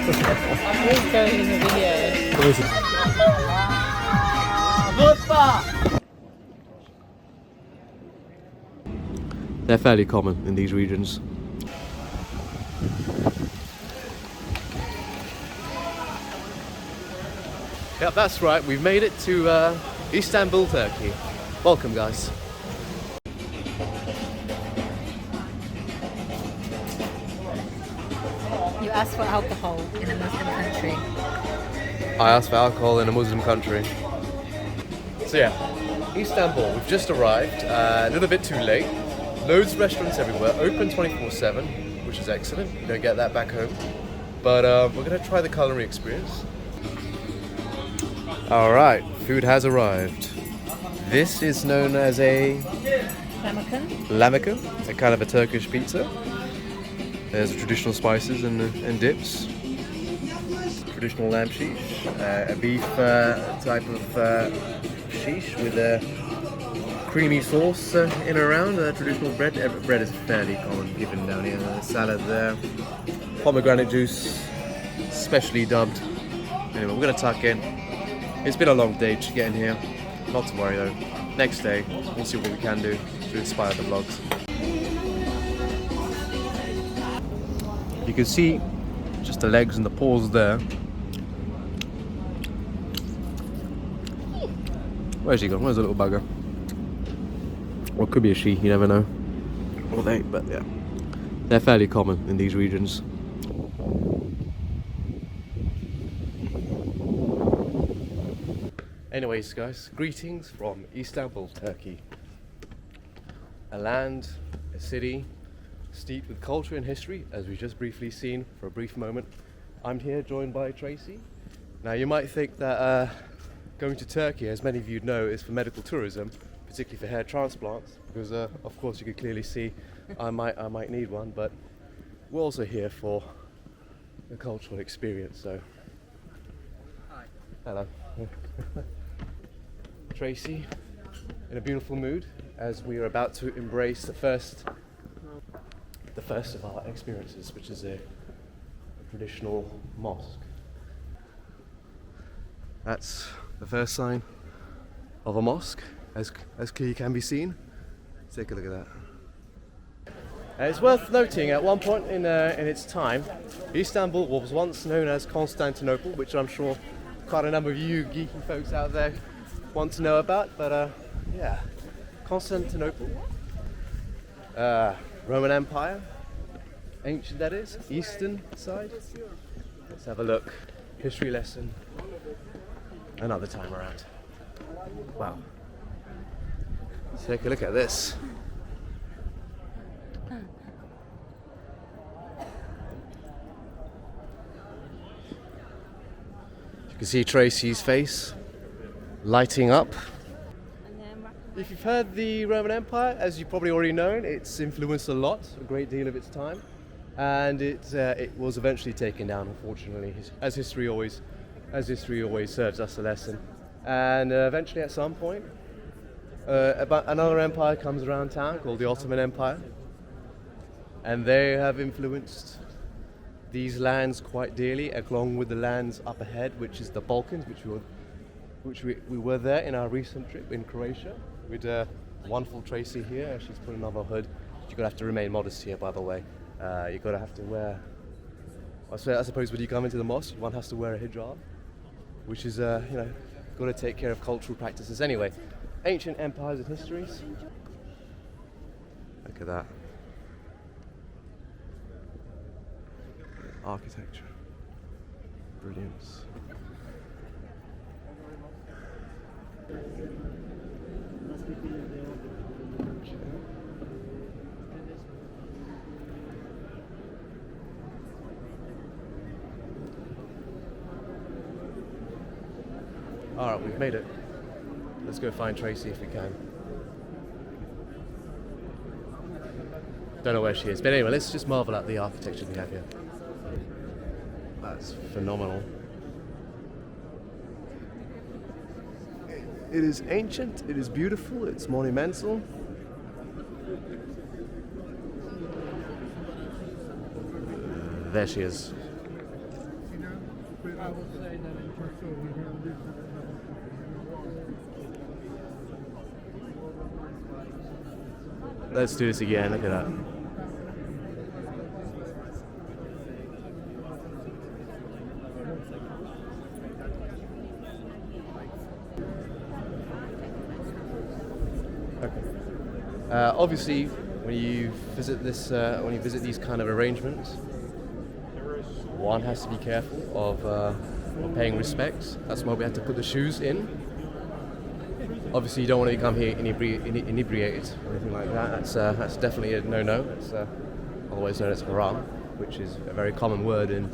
Who's going in the video? They're fairly common in these regions. Yep, that's right. We've made it to Istanbul, Turkey. Welcome, guys. You asked for alcohol in a Muslim country. I asked for alcohol in a Muslim country. So yeah, Istanbul. We've just arrived. A little bit too late. Loads of restaurants everywhere. Open 24/7, which is excellent. You don't get that back home. But we're going to try the culinary experience. Alright, food has arrived. This is known as a lamacun. It's a kind of a Turkish pizza. There's the traditional spices and dips. Traditional lamb sheesh. A beef type of sheesh with a creamy sauce in and around. Traditional bread. Bread is fairly common given down here. Salad there. Pomegranate juice, specially dubbed. Anyway, we're going to tuck in. It's been a long day to get in here. Not to worry though. Next day, we'll see what we can do to inspire the vlogs. You can see just the legs and the paws there. Where's she gone? Where's the little bugger? Or it could be a she, you never know. Or they, but yeah. They're fairly common in these regions. Anyways, guys, greetings from Istanbul, Turkey. A land, a city, steeped with culture and history, as we've just briefly seen for a brief moment. I'm here joined by Tracy. Now, you might think that going to Turkey, as many of you know, is for medical tourism, particularly for hair transplants, because of course you can clearly see I might need one, but we're also here for the cultural experience. So, hi. Hello. Tracy, in a beautiful mood, as we are about to embrace the first of our experiences, which is a traditional mosque. That's the first sign of a mosque, as clearly can be seen. Let's take a look at that. It's worth noting, at one point in its time, Istanbul was once known as Constantinople, which I'm sure quite a number of you geeky folks out there want to know about, but yeah, Constantinople, Roman Empire, ancient that is, eastern side. Let's have a look. History lesson another time around. Wow. Let's take a look at this. You can see Tracy's face lighting up. If you've heard the Roman Empire, as you probably already know, it's influenced a great deal of its time, and it was eventually taken down, unfortunately, as history always serves us a lesson. And eventually, at some point, another empire comes around town called the Ottoman Empire, and they have influenced these lands quite dearly, along with the lands up ahead, which is the Balkans, which we were there in our recent trip in Croatia with wonderful Tracy here. She's putting on her hood. You're gonna have to remain modest here, by the way. You're gonna have to wear. I suppose when you come into the mosque, one has to wear a hijab, which is got to take care of cultural practices. Anyway, ancient empires and histories. Look at that. Architecture. Brilliance. Alright, we've made it. Let's go find Tracy if we can. Don't know where she is, but anyway, let's just marvel at the architecture we have here. That's phenomenal. It is ancient, it is beautiful, it's monumental. There she is. Let's do this again, look at that. Obviously, when you visit these kind of arrangements, one has to be careful of paying respects. That's why we had to put the shoes in. Obviously, you don't want to come here inebriated or anything like that. That's definitely a no-no. It's otherwise known as haram, which is a very common word in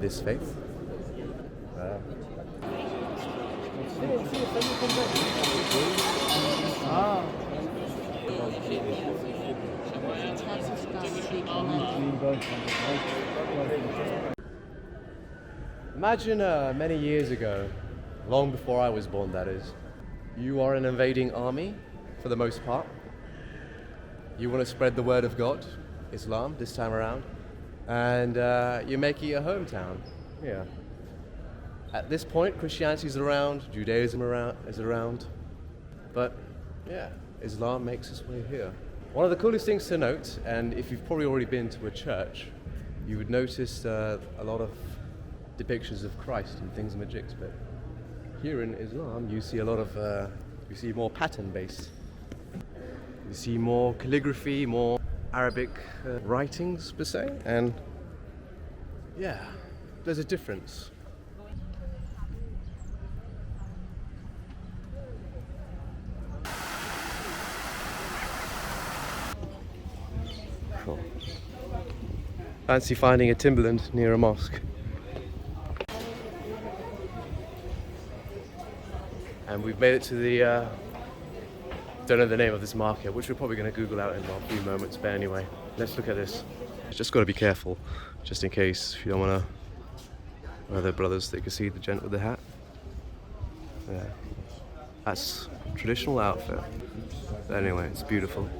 this faith. Imagine many years ago, long before I was born that is, you are an invading army for the most part. You want to spread the word of God, Islam, this time around, and you make it your hometown. Yeah. At this point, Christianity is around, Judaism is around, but yeah, Islam makes its way here. One of the coolest things to note, and if you've probably already been to a church, you would notice a lot of depictions of Christ and things magics, but here in Islam you see a lot of, you see more pattern-based. You see more calligraphy, more Arabic writings per se, and yeah, there's a difference. Cool. Fancy finding a Timberland near a mosque. And we've made it to the, don't know the name of this market, which we're probably going to Google out in a few moments, but anyway, let's look at this. Just got to be careful, just in case, if you don't want to, other brothers, they can see the gent with the hat. Yeah, that's a traditional outfit. But anyway, it's beautiful,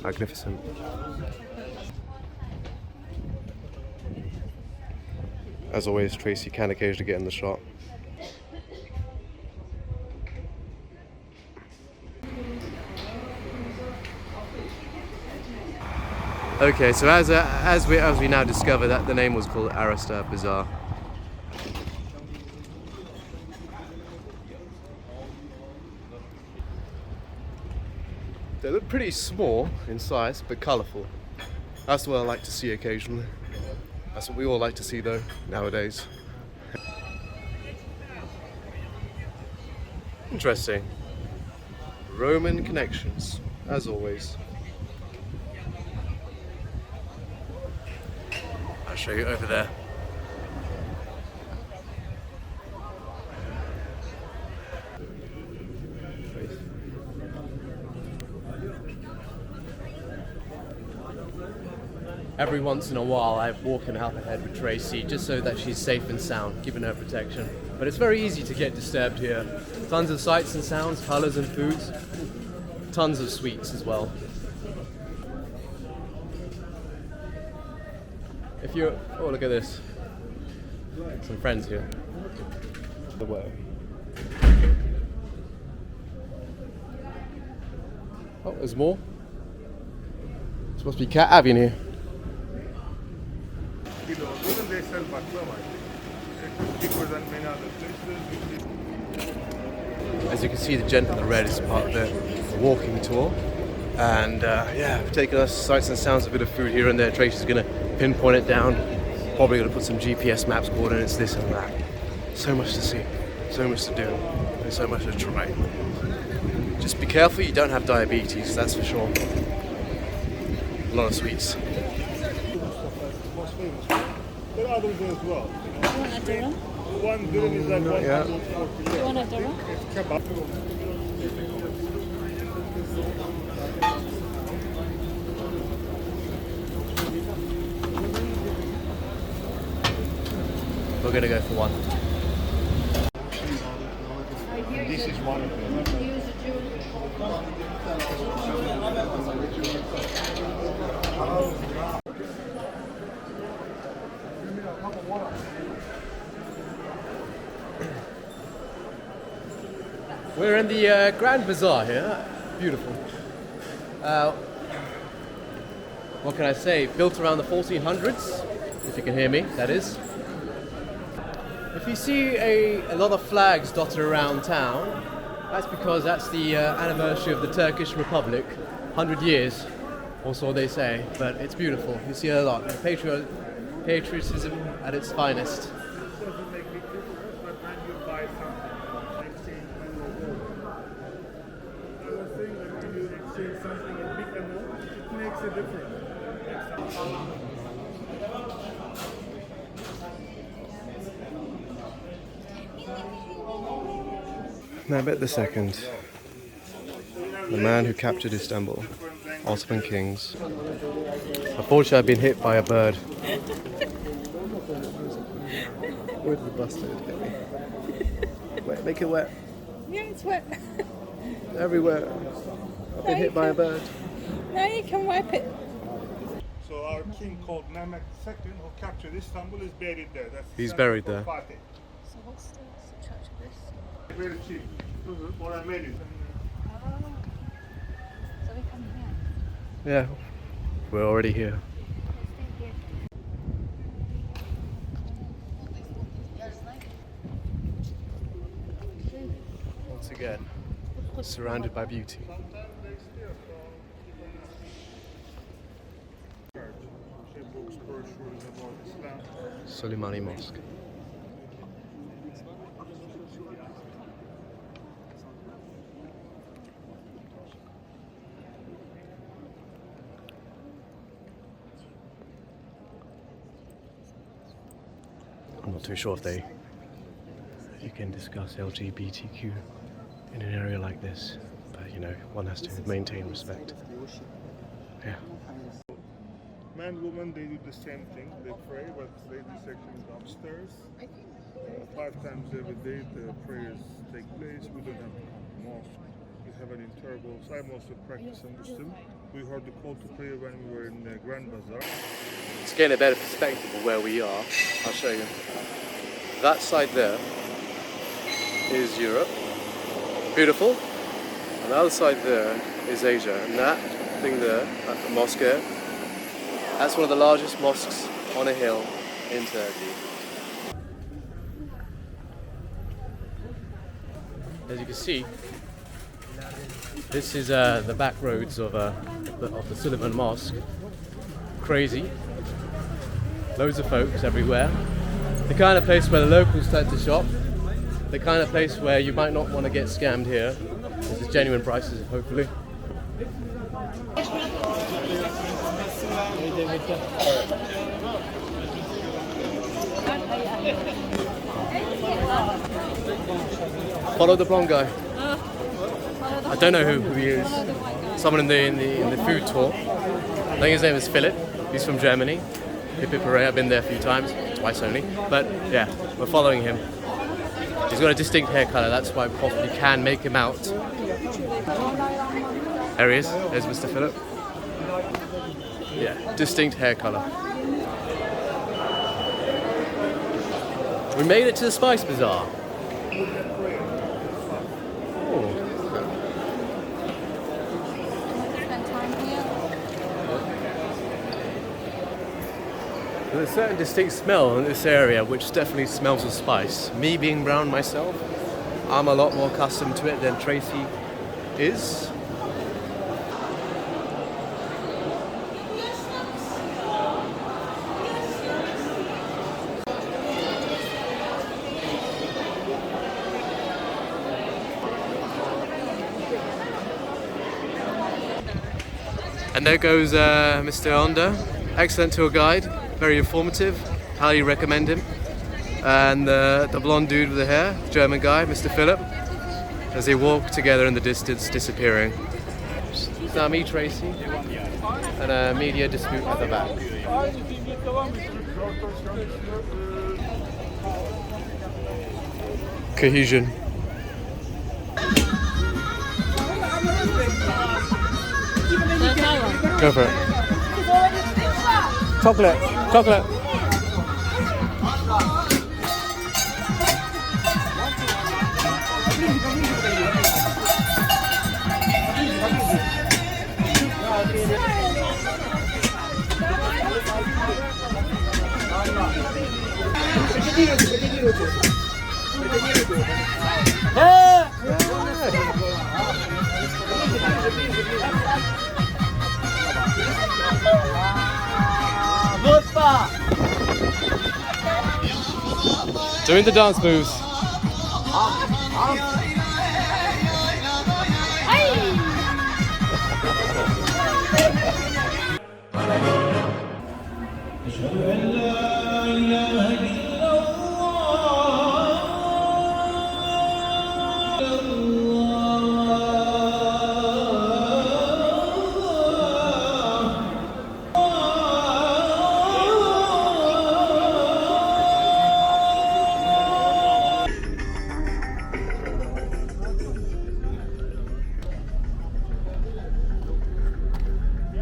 magnificent. As always, Tracy can occasionally get in the shot. Okay, so as we now discover that the name was called Arasta Bazaar. They look pretty small in size, but colourful. That's what I like to see occasionally. That's what we all like to see though, nowadays. Interesting. Roman connections, as always. I'll show you over there. Every once in a while I walk an out ahead with Tracy just so that she's safe and sound, giving her protection. But it's very easy to get disturbed here. Tons of sights and sounds, colours and foods. Tons of sweets as well. If you're, oh look at this. Some friends here. The way. Oh, there's more. This must be Cat Avenue. They sell baklava. It's cheaper than many other places. As you can see, the gent in the red is part of the walking tour. And yeah, we've taken us sights and sounds, a bit of food here and there. Tracy's going to pinpoint it down. Probably going to put some GPS maps coordinates, this and that. So much to see, so much to do, and so much to try. Just be careful you don't have diabetes, that's for sure. A lot of sweets. There are others as well. You want a dirham? One dirham is like 140. You want a dirham? It's kebab. We're going to go for one. This is one of them. We're in the Grand Bazaar here. Beautiful. What can I say? Built around the 1400s, if you can hear me, that is. If you see a lot of flags dotted around town, that's because that's the anniversary of the Turkish Republic, 100 years, or so they say. But it's beautiful. You see a lot. Patriotism at its finest. Doesn't make big difference, but when you buy something, exchange euro gold. I was saying that when you exchange something in big amount, it makes a difference. Mehmet II, the man who captured Istanbul, Ottoman kings. Unfortunately, I've been hit by a bird. Where's the bastard get me? Wet, make it wet. Yeah, it's wet. Everywhere. I've been hit by a bird. Now you can wipe it. So our king called Mehmet II, who captured Istanbul, is buried there. That's He's the buried temple of there. Fatih. So what's the church of this? Very cheap. For a minute. Oh. So we come here. Yeah, we're already here. Stay here. Once again, surrounded by beauty. Books, brochures about Islam. Soleimani Mosque. I'm not too sure if you can discuss LGBTQ in an area like this, but you know, one has to maintain respect. Yeah. Man, woman, they do the same thing. They pray, but ladies section is upstairs. 5 times every day the prayers take place. We don't have a mosque. We have an interval. So I'm also practicing Muslim. We heard the call to prayer when we were in the Grand Bazaar. To gain a better perspective of where we are, I'll show you. That side there is Europe. Beautiful. And the other side there is Asia. And that thing there, that mosque there, that's one of the largest mosques on a hill in Turkey. As you can see, this is the back roads of the Sullivan Mosque. Crazy. Loads of folks everywhere. The kind of place where the locals tend to shop. The kind of place where you might not want to get scammed here. This is genuine prices, hopefully. Follow the blonde guy. I don't know who he is. Someone in the food tour. I think his name is Philip. He's from Germany. Hip hip hooray, I've been there a few times, twice only. But yeah, we're following him. He's got a distinct hair colour, that's why we possibly can make him out. There he is, there's Mr. Philip. Yeah, distinct hair colour. We made it to the Spice Bazaar. There's a certain distinct smell in this area which definitely smells of spice. Me being brown myself, I'm a lot more accustomed to it than Tracy is. And there goes Mr. Onda, excellent tour guide. Very informative, highly recommend him. And the blonde dude with the hair, German guy, Mr. Philip, as they walk together in the distance, disappearing. It's now me, Tracy, and a media dispute at the back. Cohesion. Go for it. Chocolate, chocolate. Doing the dance moves.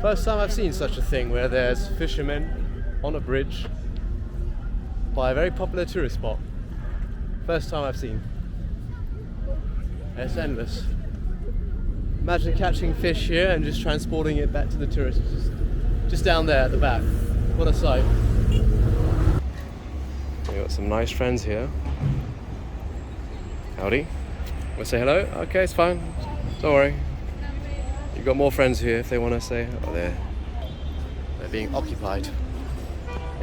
First time I've seen such a thing where there's fishermen on a bridge by a very popular tourist spot. First time I've seen. It's endless. Imagine catching fish here and just transporting it back to the tourists. Just down there at the back. What a sight. We got some nice friends here. Howdy. Wanna say hello? Okay, it's fine. Don't worry. You've got more friends here if they want to say. Oh, they're being occupied.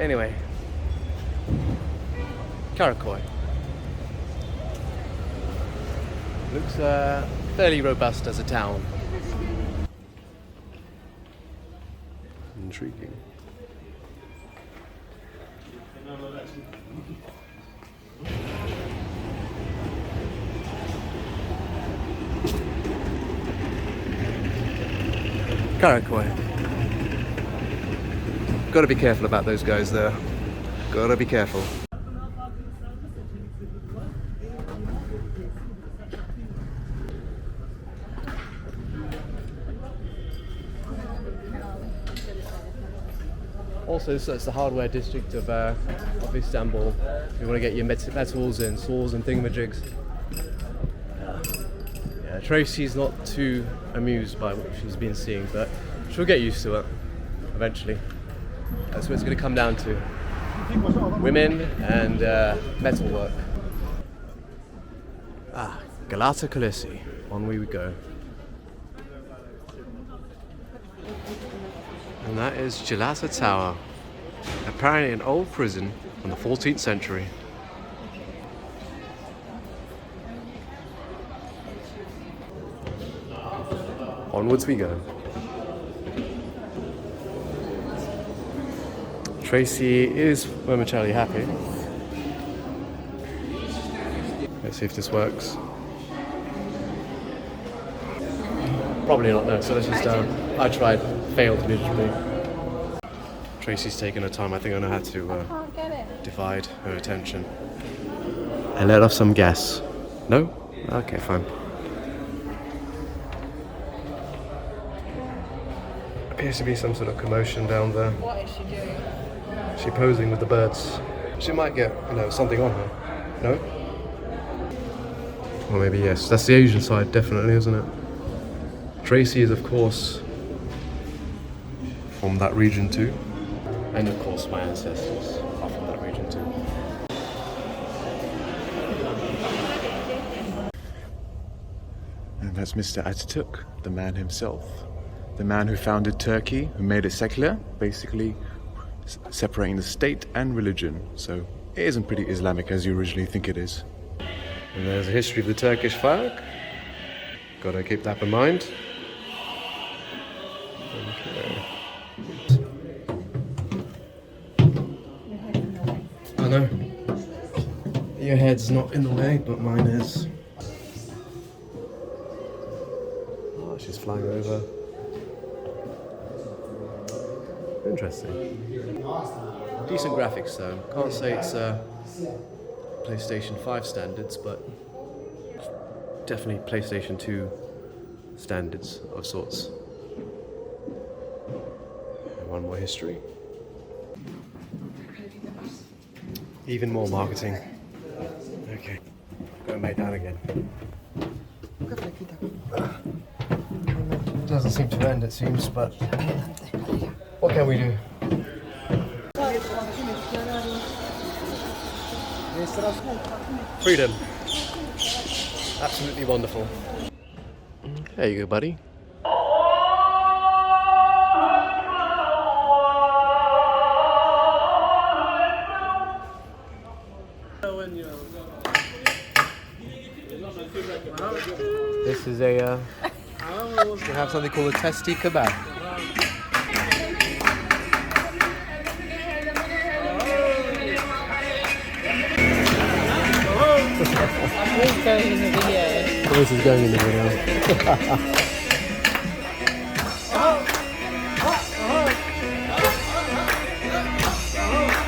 Anyway, Karakoy. Looks fairly robust as a town. Intriguing. Karakoy. Gotta be careful about those guys there. Gotta be careful. Also, so it's the hardware district of Istanbul. You want to get your metals and saws and thingamajigs. Yeah, Tracy's not too amused by what she's been seeing, but she'll get used to it eventually. That's what it's going to come down to. Women and metalwork. Ah, Galata Tower. On we go. And that is Galata Tower. Apparently an old prison from the 14th century. Onwards we go. Tracy is momentarily happy. Let's see if this works. Probably not, no, so let's just, I tried, failed miserably. Tracy's taking her time, I think I know how to divide her attention. I let off some gas. No? Okay, fine. Appears to be some sort of commotion down there. What is she doing? She's posing with the birds. She might get, something on her. No? Or maybe yes. That's the Asian side, definitely, isn't it? Tracy is, of course, from that region too. And of course, my ancestors are from that region too. And that's Mr. Ataturk, the man himself. The man who founded Turkey, who made it secular, basically separating the state and religion. So it isn't pretty Islamic as you originally think it is. And there's a history of the Turkish flag. Gotta keep that in mind. Okay. I know. Your head's not in the way, but mine is. Oh, she's flying over. Interesting. Decent graphics though. Can't say it's PlayStation 5 standards, but definitely PlayStation 2 standards of sorts. And one more history. Even more marketing. Okay. Going back down again. Doesn't seem to end, it seems, but what can we do? Freedom. Absolutely wonderful. There you go, buddy. This is a, we have something called a testy kebab. Who's going in the video? This is going in the video.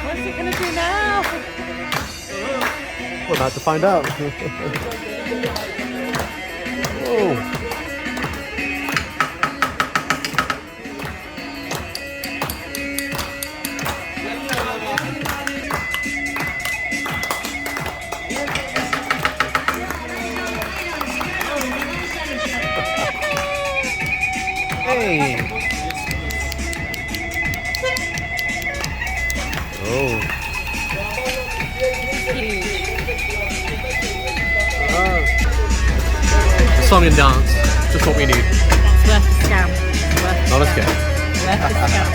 What's it gonna do now? We're about to find out. Whoa. Hey. Oh. Song and dance, just what we need. It's worth a scam. Not a scam. Worth a scam.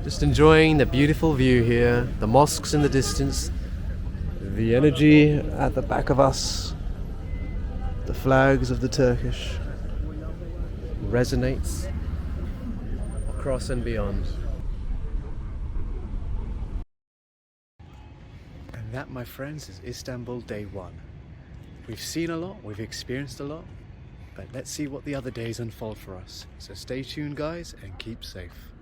Just enjoying the beautiful view here, the mosques in the distance, the energy at the back of us, the flags of the Turkish resonates across and beyond. And that, my friends, is Istanbul day one. We've seen a lot, we've experienced a lot, but let's see what the other days unfold for us. So stay tuned, guys, and keep safe.